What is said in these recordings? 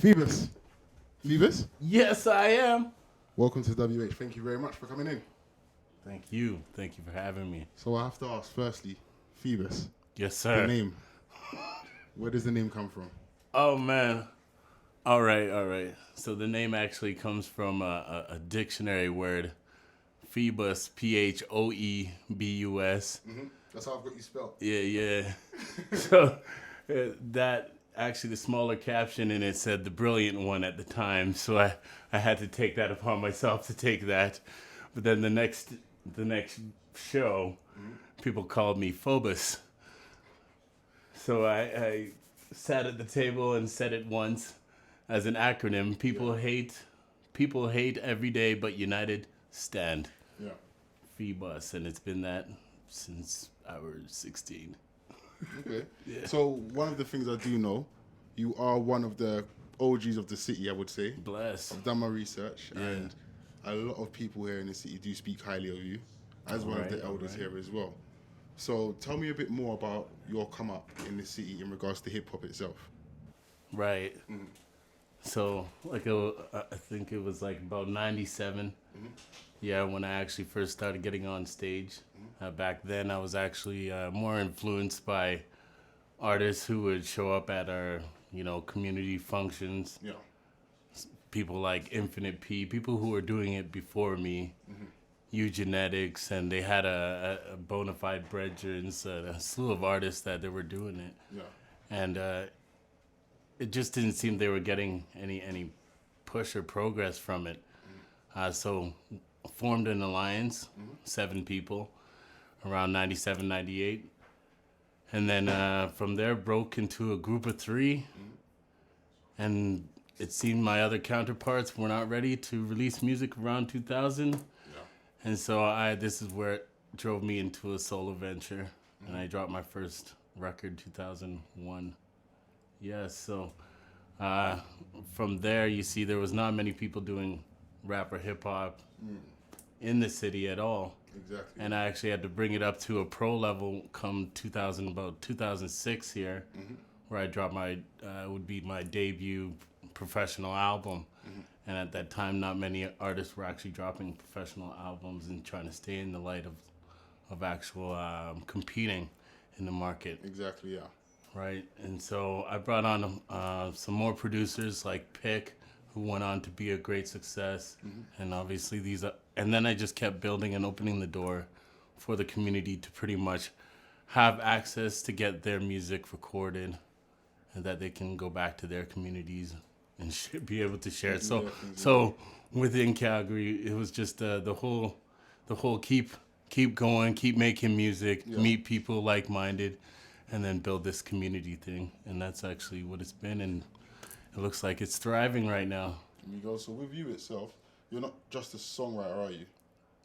Phebus. Phebus, Yes, I am. welcome to WH. Thank you very much for coming in. Thank you. Thank you for having me. So I have to ask firstly, Phebus, Yes, the sir. name. Where does the name come from? Oh, man. All right, all right. So the name actually comes from a dictionary word, Phoebus, Phoebus. That's how I've got you spelled. Yeah. So that actually the smaller caption in it said the brilliant one at the time. So I had to take that upon myself to take that. But then the next show, people called me Phobus. So I sat at the table and said it once as an acronym. People hate every day, but united stand. Yeah. Phoebus, and it's been that since I was 16. Okay. Yeah. So one of the things I do know, you are one of the OGs of the city, I would say. Bless. I've done my research, Yeah. and a lot of people here in the city do speak highly of you, as one of the elders here as well. So tell me a bit more about your come up in the city in regards to hip hop itself. Right. So, I think it was like about 97. Yeah, when I actually first started getting on stage. Back then, I was actually more influenced by artists who would show up at our, community functions. Yeah. People like Infinite P, people who were doing it before me. Eugenetics, and they had a bona fide brethrens, a slew of artists that they were doing it. Yeah. And it just didn't seem they were getting any push or progress from it. So formed an alliance, 7 people, around 97, 98. And then from there broke into a group of 3. And it seemed my other counterparts were not ready to release music around 2000. Yeah. And so this is where it drove me into a solo venture. And I dropped my first record 2001. Yeah, so from there, you see, there was not many people doing rap or hip hop in the city at all. Exactly. And I actually had to bring it up to a pro level come 2006 here, where I dropped would be my debut professional album. And at that time, not many artists were actually dropping professional albums and trying to stay in the light of actual competing in the market. Exactly, yeah. Right, and so I brought on some more producers like Pick, who went on to be a great success, and obviously and then I just kept building and opening the door for the community to pretty much have access to get their music recorded, and that they can go back to their communities and be able to share it. So within Calgary, it was just the whole keep going, keep making music, meet people like-minded, and then build this community thing. And that's actually what it's been, and it looks like it's thriving right now. There you go. So with you itself, you're not just a songwriter, are you?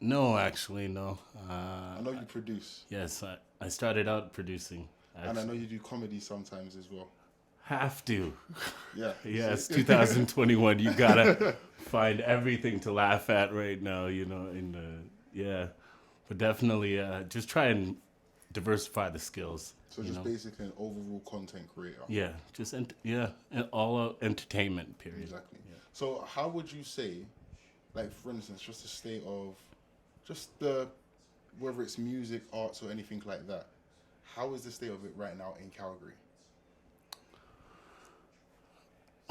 No, actually, no. I know you produce. Yes, I started out producing. And I know you do comedy sometimes as well. Have to. Yeah. Yes, 2021, you gotta find everything to laugh at right now, But definitely just try and diversify the skills. So just basically an overall content creator. Yeah, and all out entertainment, period. Exactly. Yeah. So how would you say, like for instance, just the state of, whether it's music, arts, or anything like that, how is the state of it right now in Calgary?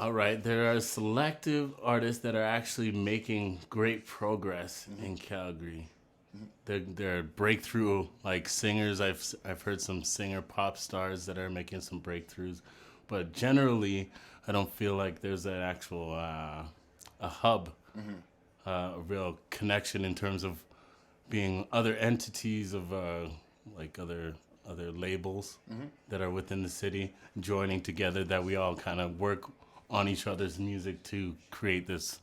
All right, there are selective artists that are actually making great progress in Calgary. They're breakthrough like singers. I've heard some singer pop stars that are making some breakthroughs, but generally, I don't feel like there's an actual a hub, a real connection in terms of being other entities of like other labels that are within the city joining together, that we all kind of work on each other's music to create this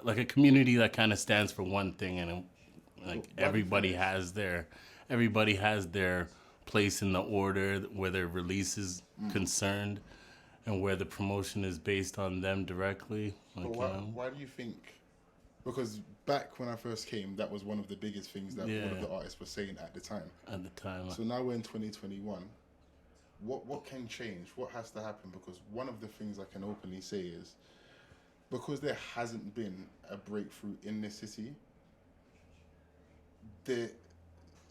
like a community that kind of stands for one thing, and everybody has their place in the order where their release is concerned, and where the promotion is based on them directly. But why do you think? Because back when I first came, that was one of the biggest things that one of the artists were saying at the time. At the time. So now we're in 2021. what can change? What has to happen? Because one of the things I can openly say is, because there hasn't been a breakthrough in this city,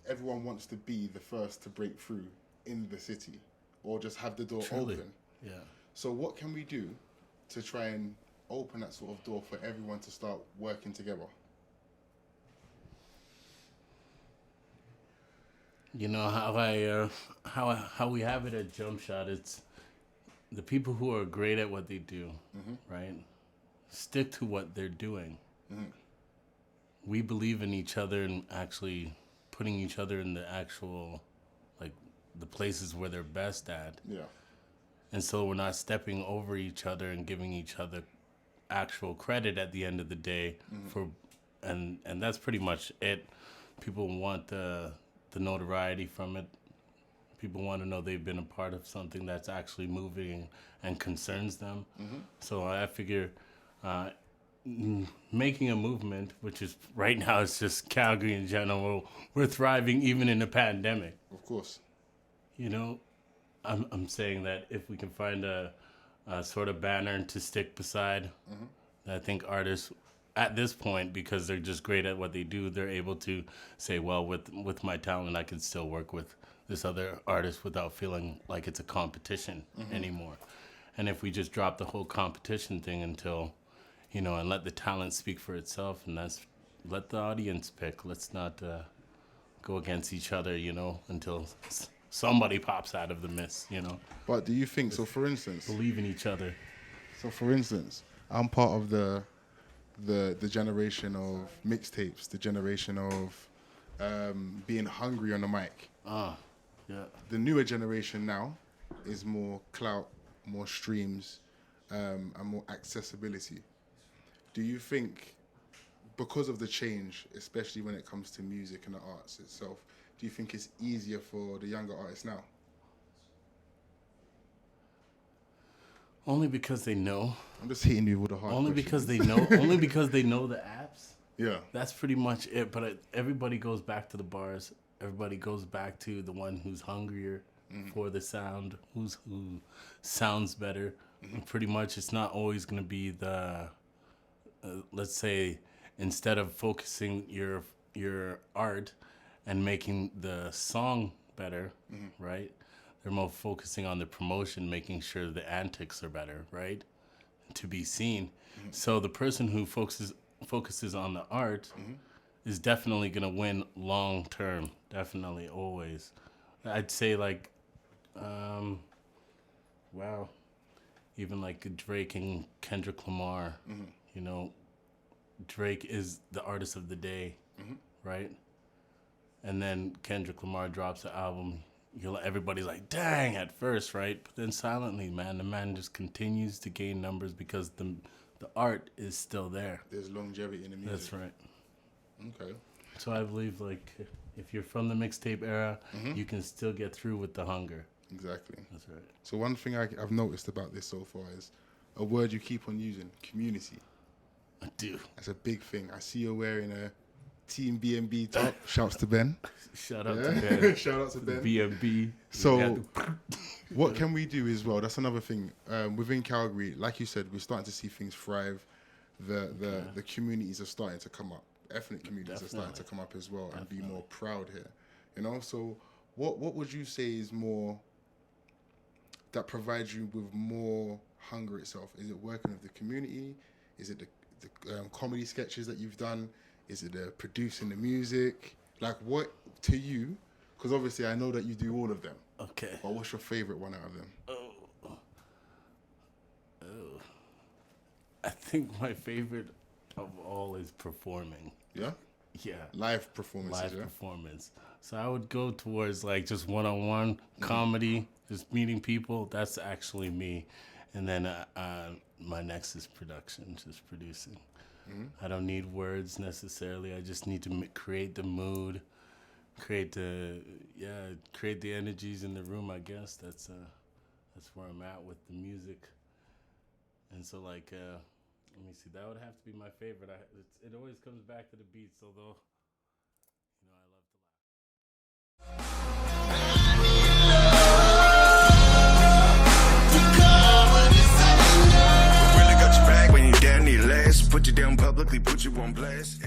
everyone wants to be the first to break through in the city, or just have the door open. Yeah. So what can we do to try and open that sort of door for everyone to start working together? You know how we have it at Jump Shot. It's the people who are great at what they do, right? Stick to what they're doing. We believe in each other and actually putting each other in the actual, like, the places where they're best at. Yeah. And so we're not stepping over each other and giving each other actual credit at the end of the day and that's pretty much it. People want the notoriety from it. People want to know they've been a part of something that's actually moving and concerns them. So I figure making a movement, which is right now it's just Calgary in general, we're thriving even in a pandemic. Of course. You know, I'm saying that if we can find a sort of banner to stick beside, I think artists at this point, because they're just great at what they do, they're able to say, well, with my talent, I can still work with this other artist without feeling like it's a competition anymore. And if we just drop the whole competition thing until, you know, and let the talent speak for itself, and let the audience pick. Let's not go against each other, you know, until somebody pops out of the mist, you know. But do you think, so for instance... Believe in each other. So for instance, I'm part of the generation of mixtapes, the generation of being hungry on the mic. Yeah. The newer generation now is more clout, more streams, and more accessibility. Do you think, because of the change, especially when it comes to music and the arts itself, do you think it's easier for the younger artists now? Only because they know. I'm just hitting you with a hard Only question. because they know. Only because they know the apps. Yeah. That's pretty much it. But everybody goes back to the bars. Everybody goes back to the one who's hungrier for the sound, who sounds better. And pretty much, it's not always going to be the. Let's say, instead of focusing your art and making the song better, right? They're more focusing on the promotion, making sure the antics are better, right? To be seen. So the person who focuses on the art is definitely going to win long term. Definitely, always. I'd say like, wow, even like Drake and Kendrick Lamar, you know, Drake is the artist of the day, right? And then Kendrick Lamar drops an album. Everybody's like, dang, at first, right? But then silently, man, the man just continues to gain numbers because the art is still there. There's longevity in the music. That's right. Okay. So I believe, like, if you're from the mixtape era, you can still get through with the hunger. Exactly. That's right. So one thing I've noticed about this so far is a word you keep on using, community. I do. That's a big thing. I see you're wearing a Team B&B top. Shouts to Ben. Shout out to Ben. Shout out to Ben. B&B. So what can we do as well? That's another thing. Within Calgary, like you said, we're starting to see things thrive. The communities are starting to come up. Ethnic communities are starting to come up as well and be more proud here. You know, so what would you say is more, that provides you with more hunger itself? Is it working with the community? Is it the comedy sketches that you've done? Is it the producing the music? Like, what to you? Because obviously I know that you do all of them. Okay. But what's your favorite one out of them? I think my favorite of all is performing. Yeah? Yeah. Live performances, Live performance. So I would go towards like just one-on-one comedy, just meeting people. That's actually me. And then my next is production, just producing. I don't need words necessarily. I just need to create the mood, create the energies in the room. I guess that's where I'm at with the music. And so like, let me see. That would have to be my favorite. It always comes back to the beats, although, you know, I love to laugh. quickly put you on blast.